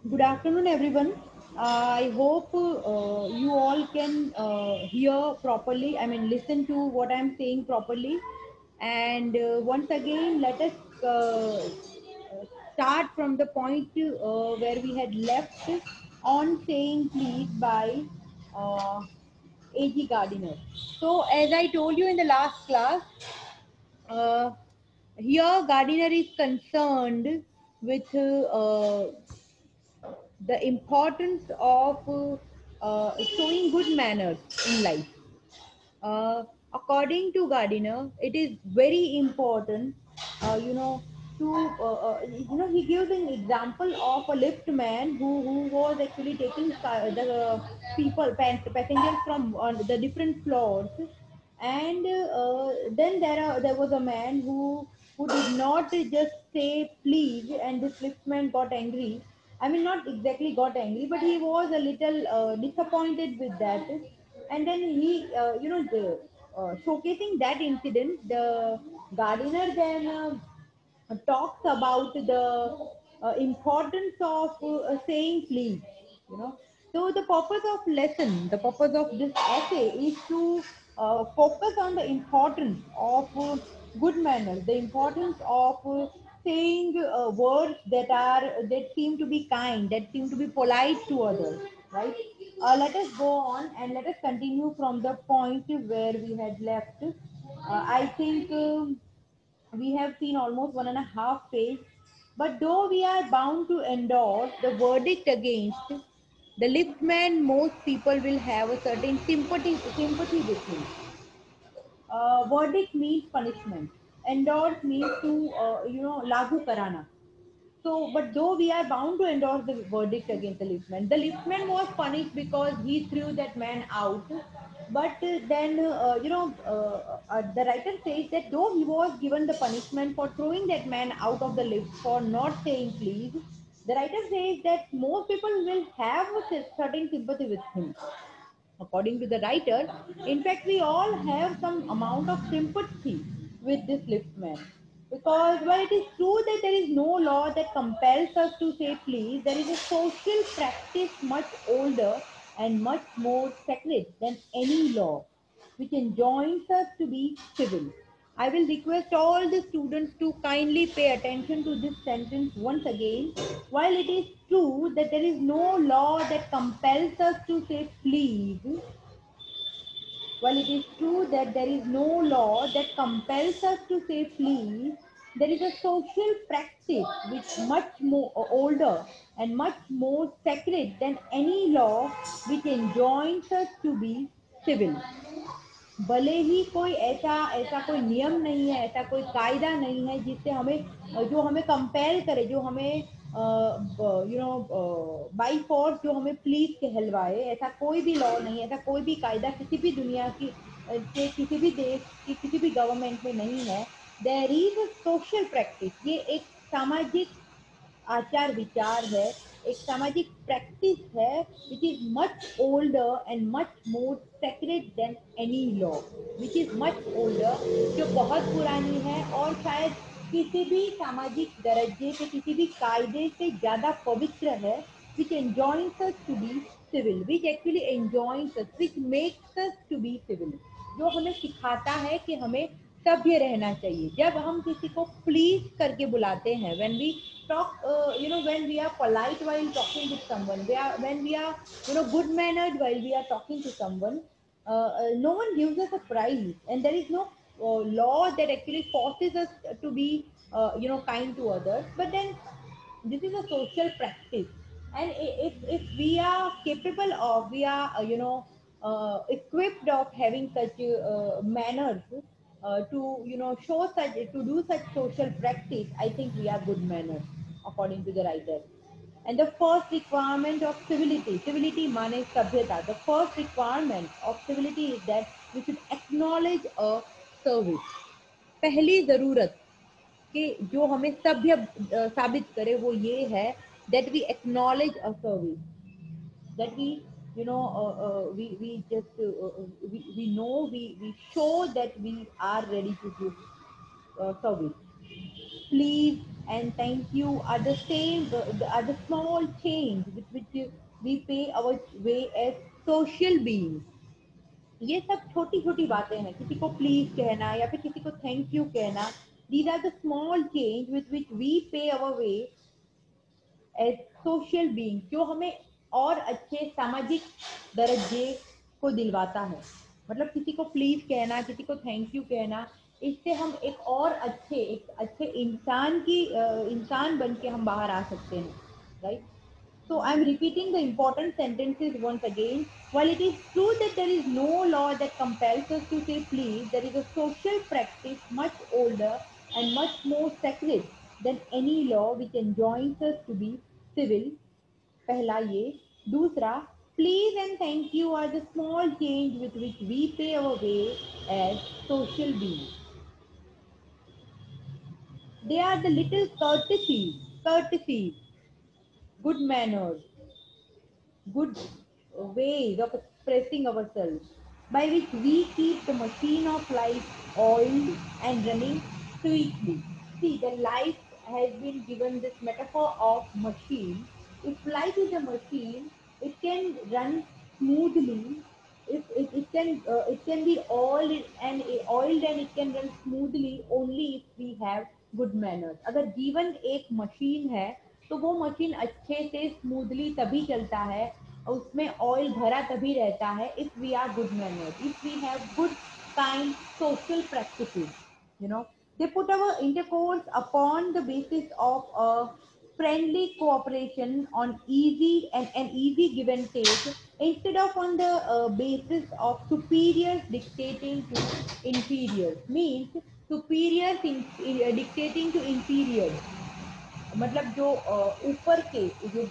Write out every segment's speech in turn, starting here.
Good afternoon, everyone. I hope you all can hear properly. I mean, listen to what I'm saying properly. And once again, let us start from the point where we had left on saying please by uh, A.G. Gardiner. So, as I told you in the last class, uh, here Gardiner is concerned with the importance of showing good manners in life. Uh, According to Gardiner, it is very important, to he gives an example of a lift man who was actually taking the people passengers from the different floors, and then there was a man who did not just say please, and this liftman got angry. I mean, not exactly got angry, but he was a little disappointed with that. And then he, showcasing that incident, the Gardiner then talks about the importance of saying please. You know, so the purpose of this essay is to focus on the importance of good manners, the importance of saying words that seem to be kind, that seem to be polite to others, right? Let us go on and let us continue from the point where we had left. I think. We have seen almost 1.5 page, but though we are bound to endorse the verdict against the liftman, most people will have a certain sympathy with him. Verdict means punishment. Endorse means to lagu karana. So, but though we are bound to endorse the verdict against the liftman was punished because he threw that man out. But then, the writer says that though he was given the punishment for throwing that man out of the lift for not saying please, the writer says that most people will have a certain sympathy with him. According to the writer, in fact, we all have some amount of sympathy with this liftman. Because while it is true that there is no law that compels us to say please, there is a social practice much older and much more sacred than any law, which enjoins us to be civil. I will request all the students to kindly pay attention to this sentence once again. While it is true that there is no law that compels us to say please, while it is true that there is no law that compels us to say please, there is a social practice which much more older and much more sacred than any law which enjoins us to be civil. भले ही कोई ऐसा ऐसा कोई नियम नहीं है, ऐसा कोई कायदा नहीं है जिससे हमें जो हमें कंपेल करे, जो हमें बाई फोर्स जो हमें प्लीज कहलवाए, ऐसा कोई भी लॉ नहीं है, ऐसा कोई भी कायदा किसी भी दुनिया की के किसी भी देश की किसी भी गवर्नमेंट में नहीं है. There is a social practice, ये एक सामाजिक आचार विचार है, एक सामाजिक प्रैक्टिस है which is much older and much more sacred than any law, which is much older, जो बहुत पुरानी है और शायद किसी भी सामाजिक दर्जे के किसी भी कायदे से ज्यादा पवित्र है, which enjoins us to be civil, which actually enjoins us, which makes us to be civil, जो हमें सिखाता है कि हमें सभ्य रहना चाहिए. जब हम किसी को प्लीज करके बुलाते हैं, when we talk, when we are polite while talking with someone, when we are good mannered while we are talking to someone, no one gives us a prize, and there is no law that actually forces us to be kind to others. But then this is a social practice, and if we are capable of, we are equipped of having such manners to show such, to do such social practice, I think we are good manners according to the writer. And the first requirement of civility, civility means sabhyata, the first requirement of civility is that we should acknowledge a service. पहली जरूरत कि जो हमें सभ्य साबित करे वो ये है that we acknowledge a service, that we just we know, we show that we are ready to give service. Please and thank you are the same, are the small change with which we pay our way as social beings. ये सब छोटी छोटी बातें हैं, किसी को please कहना या फिर किसी को थैंक यू कहना. These are the small change with which we pay our way as social being, जो हमें और अच्छे सामाजिक दर्जे को दिलवाता है. मतलब किसी को प्लीज कहना, किसी को थैंक यू कहना, इससे हम एक अच्छे इंसान की इंसान बन के हम बाहर आ सकते हैं, right. So I'm repeating the important sentences once again. While it is true that there is no law that compels us to say please, there is a social practice much older and much more sacred than any law which enjoins us to be civil. पहला ये. दूसरा, please and thank you are the small change with which we pay our way as social beings. They are the little courtesies, good manners, good ways of expressing ourselves by which we keep the machine of life oiled and running sweetly. See, the life has been given this metaphor of machine. If life is a machine, it can run smoothly. If it can be oiled and it can run smoothly only if we have good manners. अगर जीवन एक machine है तो वो machine अच्छे से smoothly तभी चलता है और उसमें ऑयल भरा तभी रहता है if we are good manners, if we have good kind social practices. You know, they put our intercourse upon the basis of a friendly cooperation on easy give and take instead of on the basis of superiors dictating to inferiors. Means dictating to inferiors. मतलब जो ऊपर के जो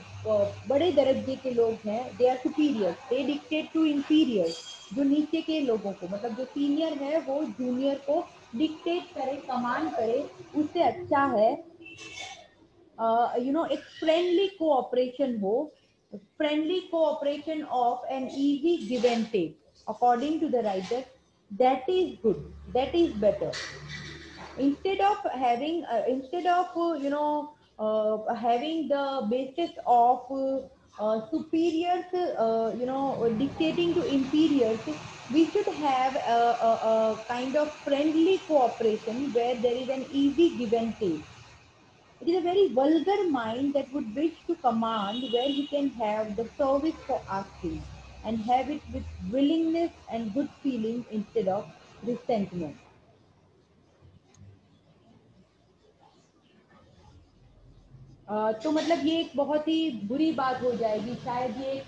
बड़े दर्जे के लोग हैं, they are superior, they dictate to inferior. जो नीचे के लोगों को, मतलब जो सीनियर है वो जूनियर को डिक्टेट करे, कमांड करे, उससे अच्छा है एक फ्रेंडली कोऑपरेशन हो. Friendly cooperation of an easy give and take according to the writer, that is good, that is better. Instead of having the basis of superiors dictating to inferiors, we should have a kind of friendly cooperation where there is an easy give and take. It is a very vulgar mind that would wish to command where he can have the service for asking and have it with willingness and good feeling instead of resentment. तो मतलब ये एक बहुत ही बुरी बात हो जाएगी, शायद ये एक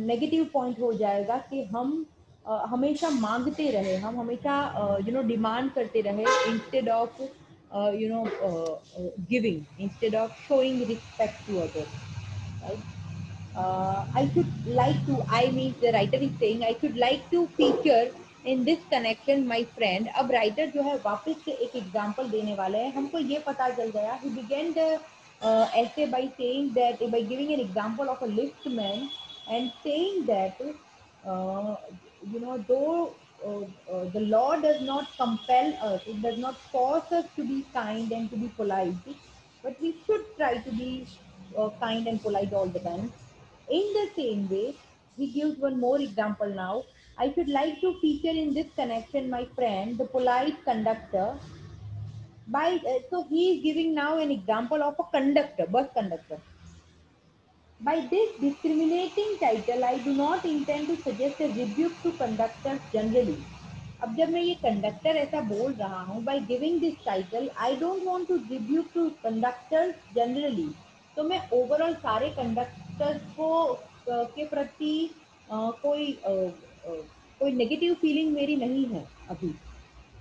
नेगेटिव पॉइंट हो जाएगा कि हम हमेशा मांगते रहे, हम हमेशा डिमांड करते रहे instead of giving, instead of showing respect to others, right. I should like to, I mean the writer is saying, I should like to feature in this connection my friend. अब writer जो है वापस से एक example देने वाले हैं. हमको ये पता चल गया, he began the essay by saying that, by giving an example of a liftman and saying that uh, though the law does not compel us, it does not force us to be kind and to be polite, but we should try to be kind and polite all the time. In the same way, he gives one more example now. I should like to feature in this connection my friend, the polite conductor. So he is giving now an example of a conductor, bus conductor. By this discriminating title, I do not intend to suggest a rebuke to conductors generally. अब जब मैं ये conductor ऐसा बोल रहा हूँ, by giving this title, I don't want to rebuke to conductors generally. तो मैं ओवरऑल सारे कंडक्टर्स को के प्रति कोई नेगेटिव फीलिंग मेरी नहीं है अभी.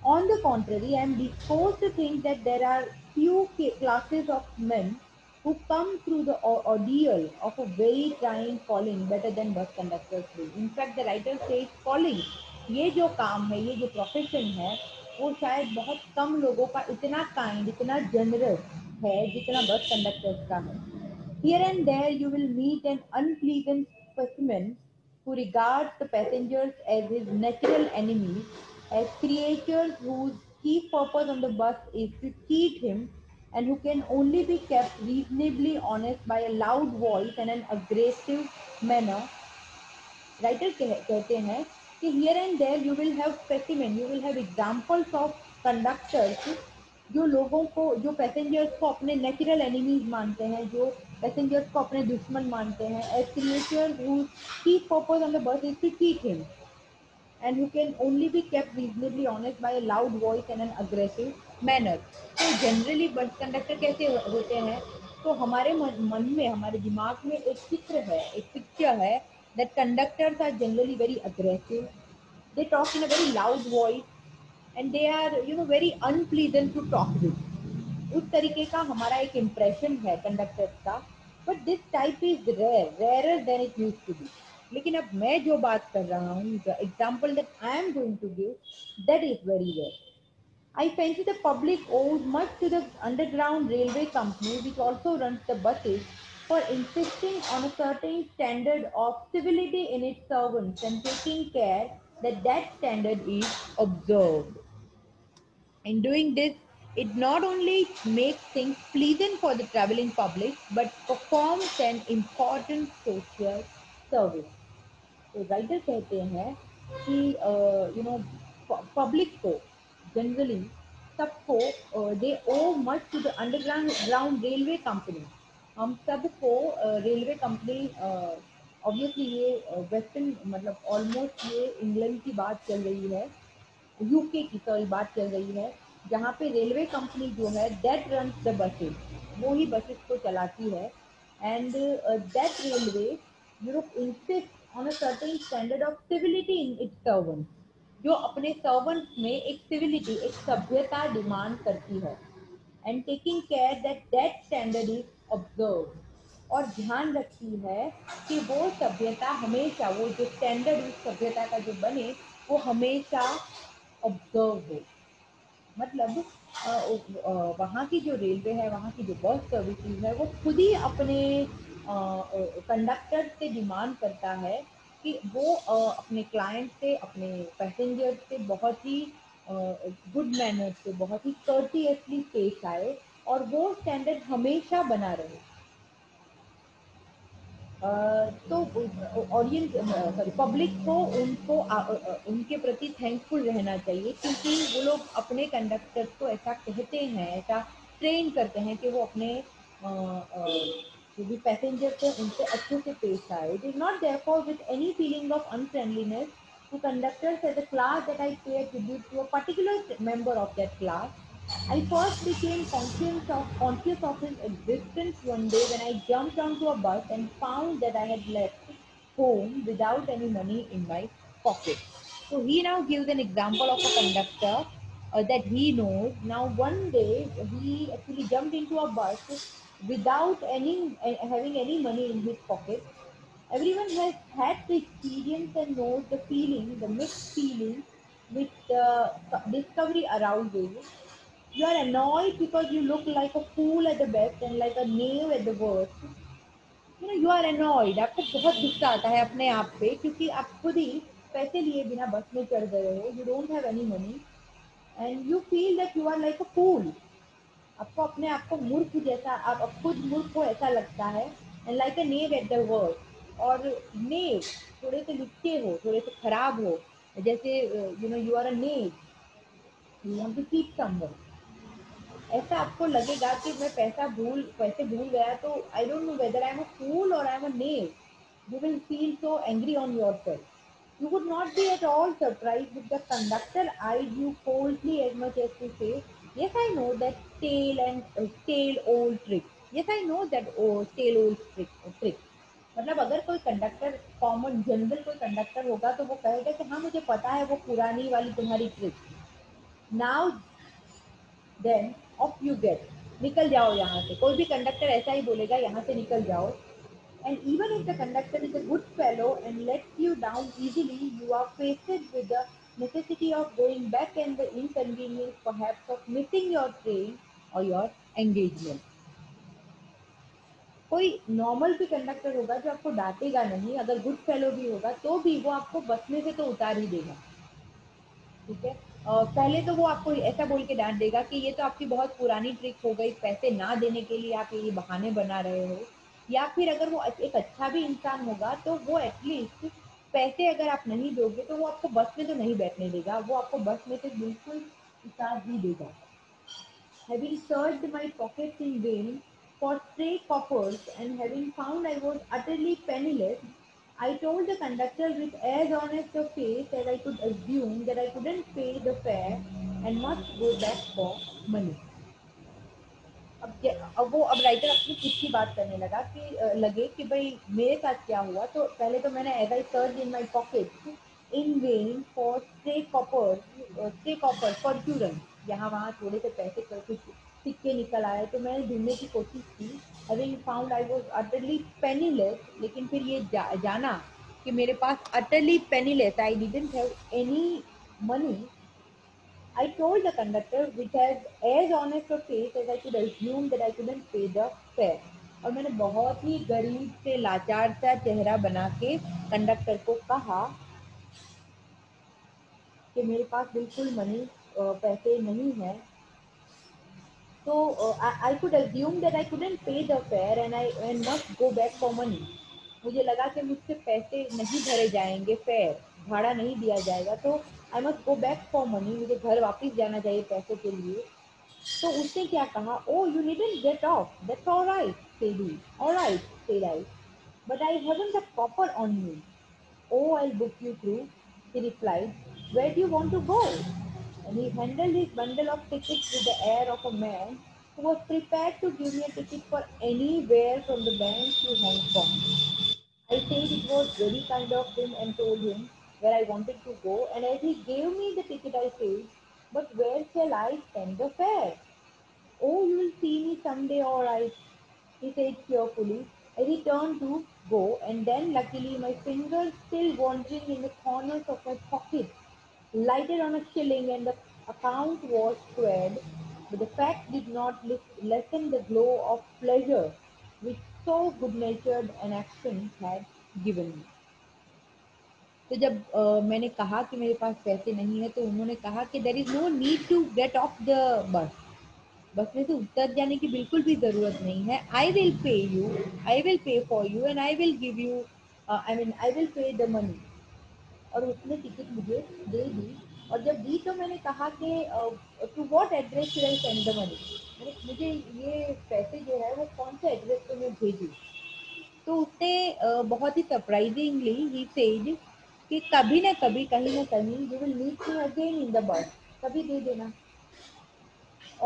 On the contrary, I am disposed to think that there are few classes of men who come through the ordeal of a very trying calling better than bus conductors do. In fact, the writer says calling, ये जो काम है, ये जो profession है, वो शायद बहुत कम लोगों का इतना काइंड, इतना जनरस है जितना बस कंडक्टर्स का है. Here and there you will meet an unpleasant specimen who regards the passengers as his natural enemies, as creatures whose chief purpose on the bus is to cheat him and who can only be kept reasonably honest by a loud voice and an aggressive manner. Writer कहते हैं कि here and there you will have specimen, you will have examples of conductors जो लोगों को, जो passengers को अपने natural enemies मानते हैं, जो पैसेंजर्स को अपने दुश्मन मानते हैं, as creature whose chief purpose on the bus is to cheat him and who can only be kept reasonably honest by a loud voice and an aggressive manner. तो generally bus conductor कैसे होते हैं, तो हमारे मन में, हमारे दिमाग में एक चित्र है, एक पिक्चर है that conductors are generally very aggressive, they talk in a very loud voice and they are very unpleasant to talk with. उस तरीके का हमारा एक इम्प्रेशन है कंडक्टर्स का, but this type is rare than it use to be. लेकिन अब मैं जो बात कर रहा हूँ, the example that I am going to give, that is very rare. I fancy the public owes much to the underground railway company, which also runs the buses, for insisting on a certain standard of civility in its servants and taking care that that standard is observed. In doing this, it not only makes things pleasant for the traveling public, but performs an important social service. तो writer कहते हैं कि public को generally सबको they owe much to the underground ground railway company. हम सबको railway company, obviously ये western, मतलब ऑलमोस्ट ये इंग्लैंड की बात चल रही है, यूके की सॉरी बात चल रही है, जहाँ पे रेलवे कंपनी जो है दैट रन्स द बसेस, वो ही बसेस को चलाती है. And that railway insist on a certain standard of civility in its servants, जो अपने सर्वेंट्स में एक सिविलिटी, एक सभ्यता डिमांड करती है. And taking care that that standard is observe, और ध्यान रखती है कि वो सभ्यता हमेशा, वो जो स्टैंडर्ड उस सभ्यता का जो बने, वो हमेशा ऑब्जर्व हो. मतलब वहाँ की जो रेलवे है, वहाँ की जो बस सर्विसेज है, वो खुद ही अपने कंडक्टर से डिमांड करता है कि वो अपने क्लाइंट से, अपने पैसेंजर से बहुत ही गुड मैनर से, बहुत ही कर्टियसली पेश आए, और वो स्टैंडर्ड हमेशा बना रहे. तो ऑडियंस, सॉरी, पब्लिक को उनके प्रति थैंकफुल रहना चाहिए, क्योंकि वो लोग अपने कंडक्टर्स को ऐसा कहते हैं, ऐसा ट्रेन करते हैं कि वो अपने जो भी पैसेंजर्स हैं उनसे अच्छे से पेश आए. It is not therefore with any feeling of unfriendliness to conductors as a class that I pay tribute to a particular member of that class. I first became conscious of his existence one day when I jumped onto a bus and found that I had left home without any money in my pocket. So he now gives an example of a conductor that he knows. Now one day he actually jumped into a bus without having any money in his pocket. Everyone has had the experience and knows the feeling, the mixed feeling which discovery arouses. You are annoyed because you look like a fool at the best and like a knave at the worst. You are annoyed. आपको बहुत गुस्सा आता है अपने आप पे, क्योंकि आप खुद ही पैसे लिए बिना बस में चढ़ गए हो. You don't have any money and you feel that you are like a fool. आपको अपने आप को मूर्ख जैसा, आप खुद मूर्ख को ऐसा लगता है. And like a knave at the worst. और knave थोड़े से लिखते हो, थोड़े से खराब हो, जैसे you are a knave, you want to cheat someone. ऐसा आपको लगेगा कि मैं पैसे भूल गया, तो I don't know whether I am a fool or I am a knave. You will feel so angry on yourself. You would not be at all surprised if the conductor eyed you coldly as much as to say, "Yes, I know that stale old trick. Yes, I know that stale old trick." मतलब अगर कोई conductor, common general कोई conductor होगा, तो वो कहेगा कि हाँ, मुझे पता है वो पुरानी वाली तुम्हारी trick. Now then off you get, निकल जाओ यहाँ से. कोई भी कंडक्टर ऐसा ही बोलेगा, यहाँ से निकल जाओ. And even if the conductor is a good fellow and lets you down easily, you are faced with the necessity of going back and the inconvenience perhaps of missing your train or your engagement. कोई normal भी conductor होगा जो आपको डांटेगा नहीं, अगर good fellow भी होगा तो भी वो आपको बस में से तो उतार ही देगा. ठीक है. पहले तो वो आपको ऐसा बोल के डांट देगा कि ये तो आपकी बहुत पुरानी ट्रिक हो गई, पैसे ना देने के लिए आप ये बहाने बना रहे हो। या फिर अगर वो एक अच्छा भी इंसान होगा तो वो एटलीस्ट पैसे अगर आप नहीं दोगे तो वो आपको बस में तो नहीं बैठने देगा, वो आपको बस में से बिल्कुल उतार ही देगा। Having searched my pockets in vain for stray coppers and having found I was utterly penniless, I told the conductor with as honest a face as I could assume that I couldn't pay the fare and must go back for money. अब वो अब writer अपनी खुद की बात करने लगा कि लगे कि भाई मेरे साथ क्या हुआ। तो पहले तो मैंने as I search in my pocket in vain for stray copper fortune, यहाँ वहाँ थोड़े से पैसे कर कुछ सिक्के निकल आए तो मैंने ढूंढने की कोशिश की। Having found I was utterly penniless, लेकिन फिर ये जाना कि मेरे पास utterly penniless, I didn't have any money. I told the conductor, which has as honest a face as I could assume that I couldn't pay the fare. और मैंने बहुत ही गरीब से लाचार सा चेहरा बना के कंडक्टर को कहा कि मेरे पास बिल्कुल पैसे नहीं है। तो I could assume that I couldn't pay the fare and must go back for money. मुझे लगा कि मुझसे पैसे नहीं भरे जाएंगे, फेयर भाड़ा नहीं दिया जाएगा, तो I must go back for money, मुझे घर वापस जाना चाहिए पैसों के लिए। तो उसने क्या कहा, oh you needn't get off, that's alright said he. Alright said I, but I haven't a copper on me. Oh, I'll book you through, he replied. Where do you want to go? And he handled his bundle of tickets with the air of a man who was prepared to give me a ticket for anywhere from the bank to Hong Kong. I said it was very kind of him and told him where I wanted to go, and as he gave me the ticket, I said, but where shall I spend the fare? Oh, you will see me someday, all right, he said cheerfully as he turned to go, and then luckily my fingers still wandering in the corners of my pocket lighted on a shilling and the account was squared, but the fact did not lessen the glow of pleasure which so good-natured an action had given me. तो जब मैंने कहा कि मेरे पास पैसे नहीं है तो उन्होंने कहा कि there is no need to get off the bus, bus में से उतर जाने की बिल्कुल भी ज़रूरत नहीं है। I will pay you, I will pay for you and I will give you, I mean I will pay the money. और उसने टिकट मुझे दे दी। और जब दी तो मैंने कहा कि to what address should I send the money, मुझे ये पैसे जो है वो कौन से एड्रेस पे मैं भेजूँ। तो उसने बहुत ही सरप्राइजिंगली ही सेड कि कभी ना कभी कहीं ना कहीं you will meet me again in the bus, कभी दे देना।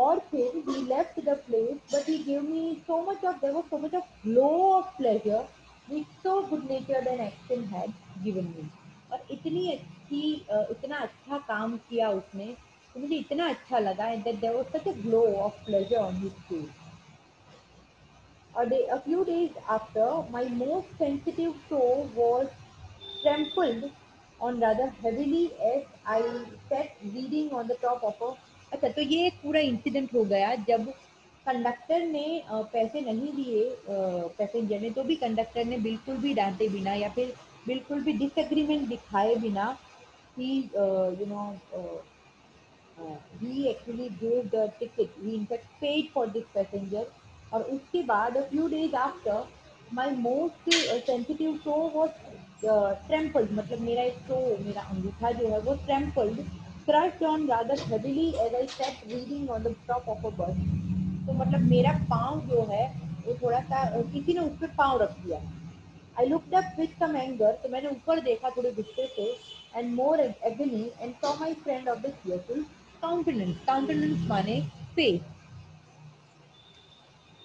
Or thing, he left the place, but he gave me so much of, there was so much of glow of pleasure, which so good-natured an action had given me. और इतना अच्छा काम किया उसने, तो मुझे इतना अच्छा लगा that there was such a glow of pleasure on his face. A few days after, my most sensitive toe was trampled on rather heavily as I sat reading on the top of a। अच्छा, तो ये एक पूरा incident हो गया जब conductor ने पैसे नहीं दिए पैसेंजर ने, तो भी कंडक्टर ने बिल्कुल भी डांटे बिना या फिर बिल्कुल भी डिसएग्रीमेंट दिखाए बिना ही you know he actually gave the ticket. He in fact paid for this passenger. और उसके बाद a few days after, my most sensitive toe was trampled, मतलब मेरा एक toe, मेरा अंगूठा जो है वो trampled, crushed on rather heavily as I sat reading on the top of a bus. तो मतलब मेरा पाँव जो है वो थोड़ा सा किसी ने उस पर पाँव रख दिया। I looked up with some anger, तो मैंने ऊपर देखा थोड़े गुस्से से, and more agony, and saw my friend of the cheerful countenance. Countenance माने face।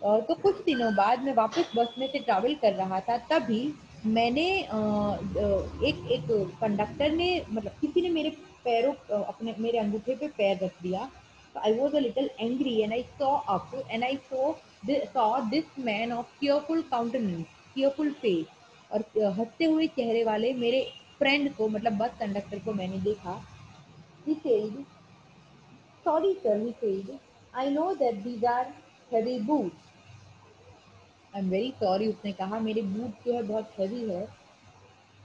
तो कुछ दिनों बाद मैं वापस बस में से ट्रैवल कर रहा था, तभी मैंने एक कंडक्टर ने, मतलब किसी ने मेरे अपने मेरे अंगूठे पे पैर रख दिया। तो I was a little angry and I saw up and I saw this man of cheerful countenance, cheerful face, और हंसते हुए चेहरे वाले मेरे फ्रेंड को, मतलब बस कंडक्टर को मैंने देखा। He said, sorry sir, he said, I know that these are heavy boots। I am very sorry, उसने कहा मेरे बूट जो है बहुत हैवी है।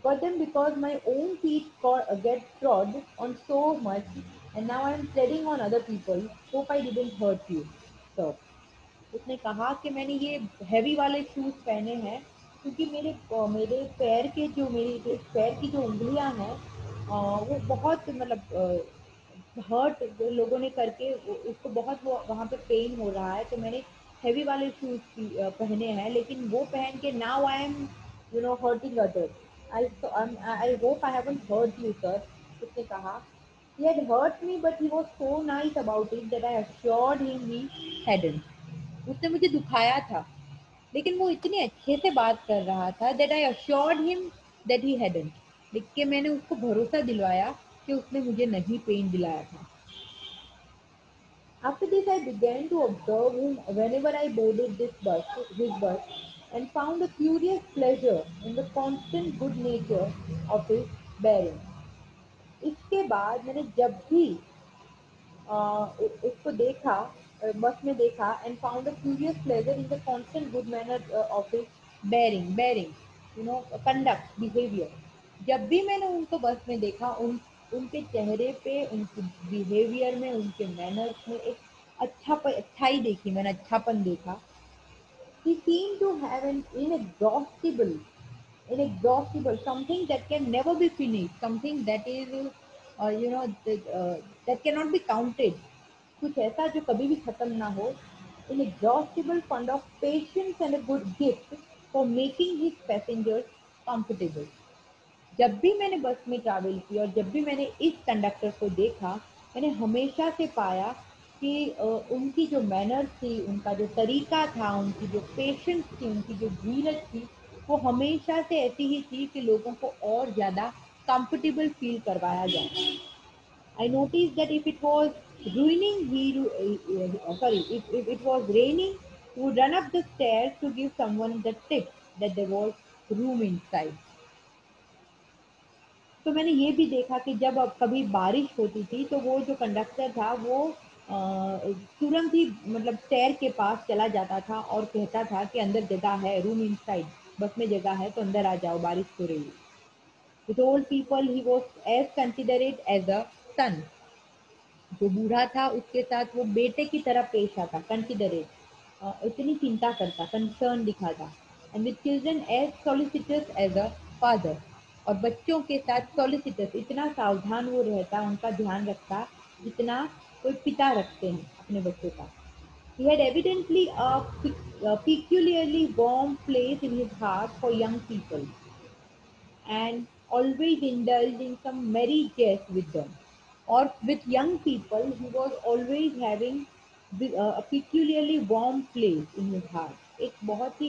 But then because my own feet get trod on so much and now I am treading on other people. Hope I didn't hurt you, sir. उसने कहा कि मैंने ये हैवी वाले शूज पहने हैं क्योंकि मेरे पैर के जो मेरे पैर की जो उंगलियां हैं वो बहुत मतलब हर्ट लोगों ने करके उसको बहुत वो वहाँ पे पेन हो रहा है, तो मैंने हैवी वाले शूज पहने हैं, लेकिन वो पहन के now I am hurting others. I hope I haven't hurt you sir, उसने कहा। He had hurt me, but he was so nice about it that I assured him he hadn't. उसने मुझे दुखाया था, लेकिन वो इतने अच्छे से बात कर रहा था that I assured him that he hadn't. लिख के मैंने उसको भरोसा दिलवाया कि उसने मुझे नहीं पेन दिलाया था। After this, I began to observe him whenever I boarded his bus, and found a curious pleasure in the constant good nature of his bearing. इसके बाद मैंने जब भी उसको देखा, बस में देखा, and found a curious pleasure in the constant good manner of his bearing conduct behaviour. जब भी मैंने उनको बस में देखा, उनके चेहरे पे, उनके बिहेवियर में, उनके मैनर्स में एक अच्छाई देखी मैंने, अच्छापन देखा। He seemed to have an something that can never be finished, something that is, that cannot be counted. कुछ ऐसा जो कभी भी खत्म ना हो। Inexhaustible fund of patience and a good gift for making his passengers comfortable. जब भी मैंने बस में ट्रैवल की और जब भी मैंने इस कंडक्टर को देखा, मैंने हमेशा से पाया कि उनकी जो मैनर्स थी, उनका जो तरीका था, उनकी जो पेशेंस थी, उनकी जो धीरज थी, वो हमेशा से ऐसी ही थी कि लोगों को और ज़्यादा कंफर्टेबल फील करवाया जाए। I noticed that if it was if it was raining, he would run up the stairs to give someone the tip that there was room inside. तो मैंने ये भी देखा कि जब अब कभी बारिश होती थी तो वो जो कंडक्टर था वो तुरंत ही मतलब स्टेयर के पास चला जाता था और कहता था कि अंदर जगह है, रूम इनसाइड, बस में जगह है तो अंदर आ जाओ, बारिश हो रही है। With old people he was as considerate as a son. जो बूढ़ा था उसके साथ वो बेटे की तरह पेश आता, कंसिडरेट, इतनी चिंता करता, कंसर्न दिखाता। And with children as solicitous as a father, और बच्चों के साथ सॉलिसिटस, इतना सावधान वो रहता, उनका ध्यान रखता जितना कोई पिता रखते हैं अपने बच्चों का। He had evidently a peculiarly warm place in his heart for young people, and always indulged in some merry jest with them. Or with young people, he was always having a peculiarly warm place in his heart. एक बहुत ही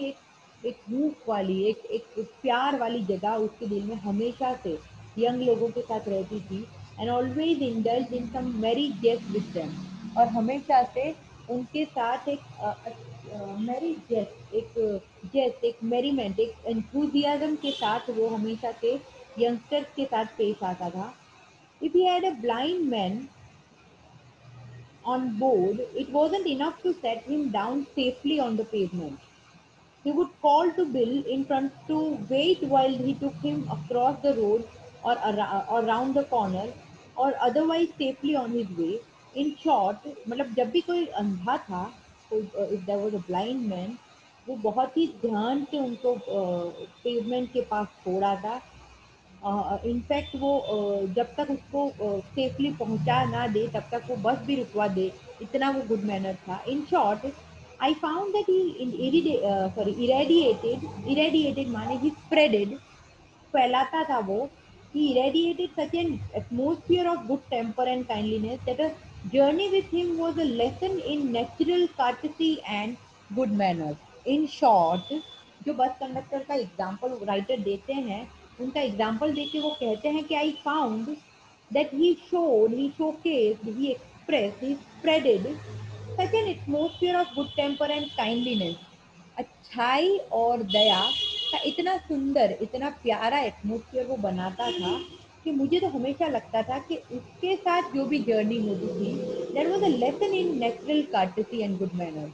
एक रूप वाली, एक प्यार वाली जगह उसके दिल में हमेशा से यंग लोगों के साथ रहती थी। And always indulge in some merry jest with them, और हमेशा से उनके साथ एक मैरी जेस्ट, एक मेरीमेंट, एक एंथुजियाज्म के साथ वो हमेशा से यंगस्टर्स के साथ पेश आता था। If he had a blind man on board, it wasn't enough to set him down safely on the pavement. He would call to Bill in front to wait while he took him across the road or round the corner, or otherwise safely on his way. In short, मतलब जब भी कोई अंधा था, if there was a blind man, वो बहुत ही ध्यान से उनको पेवमेंट के पास छोड़ा था। इनफैक्ट वो जब तक उसको सेफली पहुंचा ना दे तब तक वो बस भी रुकवा दे, इतना वो गुड मैनर था। In short, I found that he irradiated माने ही स्प्रेडेड, फैलाता था वो। He irradiated such an atmosphere of good temper and kindliness that a journey with him was a lesson in natural courtesy and good manners. In short, जो bus conductor का example writer देते हैं, उनका example देके वो कहते हैं कि I found that he showcased, he expressed, he spreaded such an atmosphere of good temper and kindliness. अच्छाई और दया का इतना सुंदर, इतना प्यारा एटमोस्फियर वो बनाता था कि मुझे तो हमेशा लगता था कि उसके साथ जो भी जर्नी होती थी, that was a lesson in natural courtesy and good manners.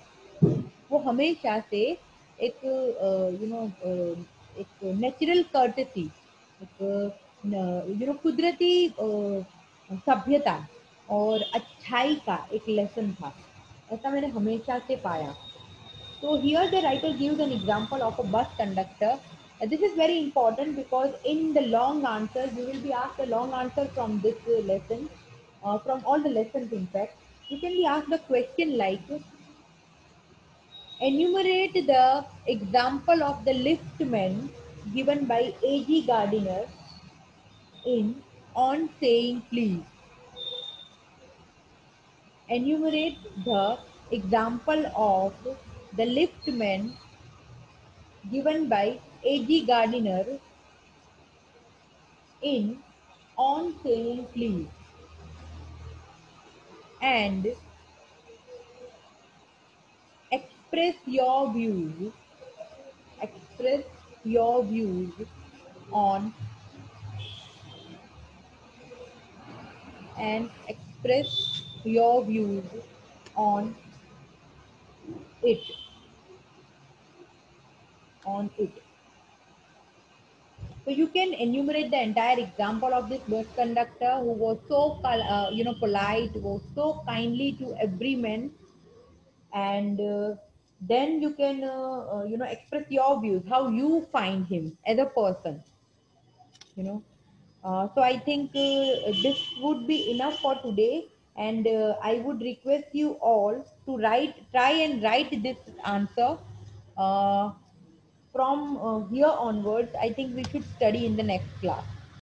वो हमेशा से एक एक नेचुरल कर्टेसी, एक कुदरती सभ्यता, और अच्छाई का एक लेसन था, ऐसा मैंने हमेशा से पाया। So here the writer gives an example of a bus conductor. This is very important because in the long answers you will be asked a long answer from this lesson, from all the lessons in fact. You can be asked a question like, enumerate the example of the liftman given by A.G. Gardiner in On Saying Please. Enumerate the example of the liftman given by A.G. Gardiner in On Saying Please, and express your views, express your views on, and express your views on it, on it. So you can enumerate the entire example of this bus conductor who was so polite, was so kindly to every man, and then you can express your views, how you find him as a person, you know. So I think this would be enough for today, and I would request you all to try and write this answer. uh, from here onwards, I think we should study in the next class.